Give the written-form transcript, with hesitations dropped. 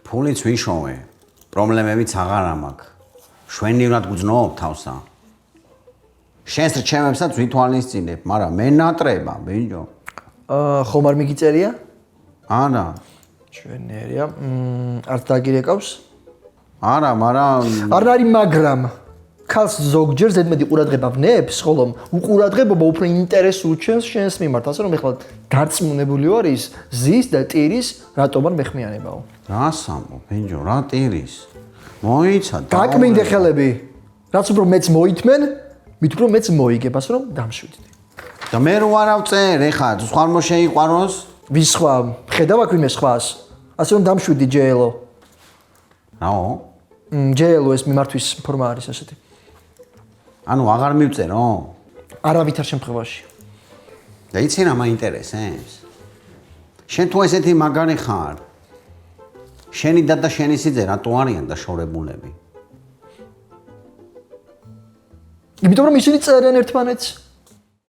ფულიც ვიშოვე. პრობლემებიც აღარ ამაქვს. შვენივრად გძნობ თავსა. შენს რჩევებსაც ვითვალისწინებ, მაგრამ მე ნატრება, ბიჭო. ხომ არ მიგიწერია? არა. ჩვენერია. არ დაგირეკავს? არა, მაგრამ არ არის მაგრამ ქალს ზოგჯერ ზედმეტი ყურადღება ვნებს, ხოლო უყურადღებობა უფრო ინტერესს უჩენს შენს მიმართ, ასე რომ ეხლა დარწმუნებული ვარ ის ზის და ტირის რატომ არ მეხმიანებაო. რას ამბობ, ბიჭო, რა ტირის? მოიცა. გაკმინდე ხელები. რაც უფრო მეც მოითმენ, მით უფრო მეც მოიგებ, ასე რომ დამშვიდდი. და მე რო არავწერ, ეხლა სხვა არ მოშეიყვაროს? ვის სხვა? ხედავ აქ ვინმე სხვას. ასე რომ დამშვიდდი ჯეელო. რაო? ჯეელო ეს მიმართვის ფორმა არის ასეთი. ანუ აღარ მივწერო? არავითარ შემთხვევაში. და იცი რა მაინტერესებს? შენ თუ ესეთი მაგარი ხარ, შენი და შენი სიძე რატო არიან დაშორებულები? იმიტომ რომ ისინი წერენ ერთმანეთს.